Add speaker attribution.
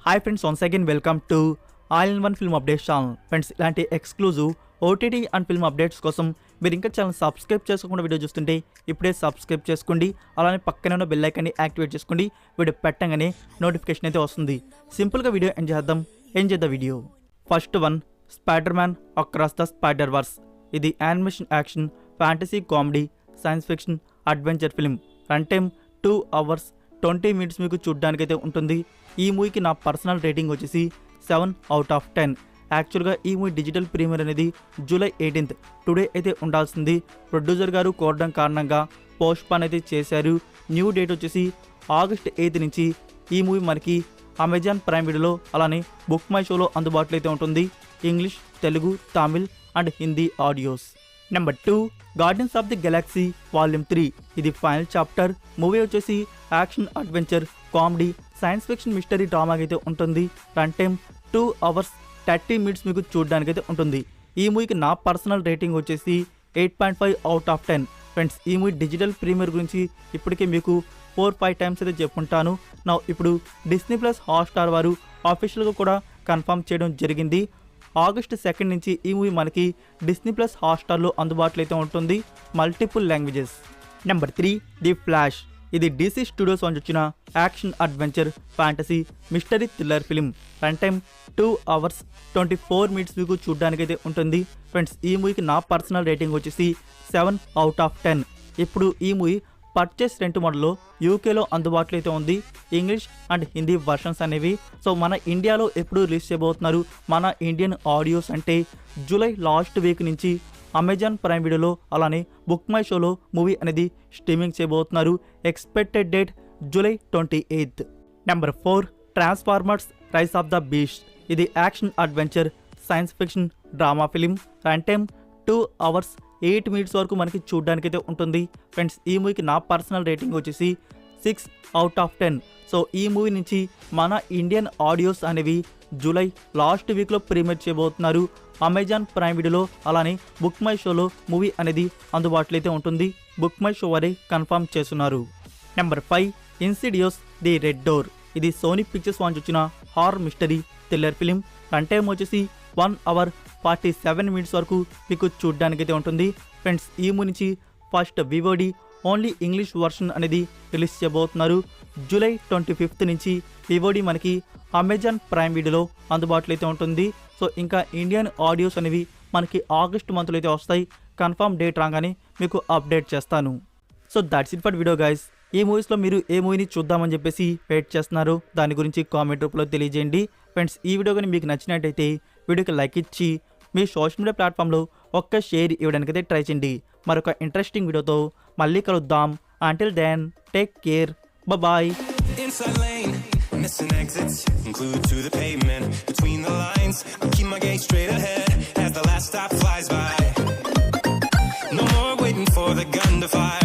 Speaker 1: Hi friends, once again welcome to all in one film updates channel. Friends, ఇలాంటి exclusive OTT and film updates కోసం మీరు ఇంకా channel subscribe చేసుకోకుండా video చూస్తుంటే ఇప్పుడే సబ్స్క్రైబ్ చేసుకోండి. అలానే పక్కనే ఉన్న బెల్ ఐకాన్ని యాక్టివేట్ చేసుకోండి. వీడియో పెట్టగానే నోటిఫికేషన్ అయితే వస్తుంది. సింపుల్గా వీడియో ఎండ్ చేద్దాం video. First one, Spider Man across the Spider Verse. ఇది animation, action, fantasy, comedy, science fiction, adventure film. Run time 2 hours 20 minutes మీకు చూడ్డానికైతే ఉంటుంది. ఈ మూవీకి నా పర్సనల్ రేటింగ్ వచ్చేసి 7 out of 10. యాక్చువల్గా ఈ మూవీ డిజిటల్ ప్రీమియర్ అనేది July 18th టుడే అయితే ఉండాల్సింది. ప్రొడ్యూసర్ గారు కోరడం కారణంగా పోస్ట్పోన్ అయితే చేశారు. న్యూ డేట్ వచ్చేసి August 8th నుంచి ఈ మూవీ మనకి అమెజాన్ ప్రైమ్ వీడియోలో అలానే బుక్ మై షోలో అందుబాటులో అయితే ఉంటుంది. English, Telugu, Tamil and Hindi audios. Number 2, Guardians of the Galaxy volume 3. ఇది ఫైనల్ చాప్టర్. మూవీ వచ్చేసి action, adventure, comedy, science fiction, mystery, డ్రామాకి అయితే ఉంటుంది. రన్ టైమ్ 2 hours 30 minutes మీకు చూడడానికైతే ఉంటుంది. ఈ మూవీకి నా పర్సనల్ రేటింగ్ వచ్చేసి 8.5 out of 10. ఫ్రెండ్స్, ఈ మూవీ డిజిటల్ ప్రీమియర్ గురించి ఇప్పటికే మీకు 4-5 times అయితే చెప్పుంటాను. నా ఇప్పుడు డిస్నీ ప్లస్ హాట్స్టార్ వారు ఆఫీషియల్గా కూడా కన్ఫర్మ్ చేయడం జరిగింది. August 2nd నుంచి ఈ మూవీ మనకి డిస్నీ ప్లస్ హాట్స్టార్లో అందుబాటులో అయితే ఉంటుంది, multiple languages. Number 3, the flash. ఇది DC స్టూడియోస్ నుంచి వచ్చిన action, adventure, fantasy, mystery, thriller film. Run time 2 hours 24 minutes మీకు చూడడానికైతే ఉంటుంది. ఫ్రెండ్స్, ఈ మూవీకి నా పర్సనల్ రేటింగ్ వచ్చేసి 7 out of 10. ఇప్పుడు ఈ మూవీ పర్చేస్ రెంట్ మోడల్లో యూకేలో అందుబాటులో అయితే ఉంది. ఇంగ్లీష్ అండ్ హిందీ వర్షన్స్ అనేవి. సో మన ఇండియాలో ఎప్పుడు రిలీజ్ చేయబోతున్నారు? మన ఇండియన్ ఆడియోస్ అంటే జూలై లాస్ట్ వీక్ నుంచి అమెజాన్ ప్రైమ్ వీడియోలో అలానే బుక్ మై షోలో మూవీ అనేది స్ట్రీమింగ్ చేయబోతున్నారు. Expected date July 28th. Number 4, Transformers Rise of the Beast. ఇది action, adventure, science fiction, drama film. Run time 2 hours 8 minutes వరకు మనకి చూడడానికైతే ఉంటుంది. ఫ్రెండ్స్, ఈ మూవీకి నా పర్సనల్ రేటింగ్ వచ్చేసి 6 out of 10. సో ఈ మూవీ నుంచి మన ఇండియన్ ఆడియోస్ అనేవి జూలై లాస్ట్ వీక్లో ప్రీమియర్ చేయబోతున్నారు. అమెజాన్ ప్రైమ్ వీడియోలో అలానే బుక్ మై షోలో మూవీ అనేది అందుబాటులో అయితే ఉంటుంది. బుక్ మై షో వారే కన్ఫర్మ్ చేస్తున్నారు. Number 5, Insidious the Red Door. ఇది సోనీ పిక్చర్స్ నుంచి వచ్చిన horror, mystery, thriller film. Run time వచ్చేసి 1 hour 47 minutes వరకు మీకు చూడడానికైతే ఉంటుంది. ఫ్రెండ్స్, ఈ మూవీ నుంచి first VOD only English version అనేది రిలీజ్ చేయబోతున్నారు. July 25th నుంచి VOD మనకి అమెజాన్ ప్రైమ్ వీడియోలో అందుబాటులో అయితే ఉంటుంది. సో ఇంకా ఇండియన్ ఆడియోస్ అనేవి మనకి ఆగస్ట్ మంత్లో అయితే వస్తాయి. కన్ఫర్మ్ డేట్ రాగానే మీకు అప్డేట్ చేస్తాను. So that's it for video guys. ఈ మూవీస్లో మీరు ఏ మూవీని చూద్దామని చెప్పేసి వెయిట్ చేస్తున్నారు, దాని గురించి కామెంట్ రూపంలో తెలియజేయండి. ఫ్రెండ్స్, ఈ వీడియో కానీ మీకు నచ్చినట్టయితే వీడియోకి లైక్ ఇచ్చి మీ సోషల్ మీడియా ప్లాట్ఫామ్లో ఒక్క షేర్ ఇవ్వడానికైతే ట్రై చేయండి. మరొక ఇంట్రెస్టింగ్ వీడియోతో మళ్ళీ కలుద్దాం. Until then, take care, bye. Missing exits, glued to the pavement. Between the lines, I keep my gaze straight ahead as the last stop flies by. No more waiting for the gun to fire.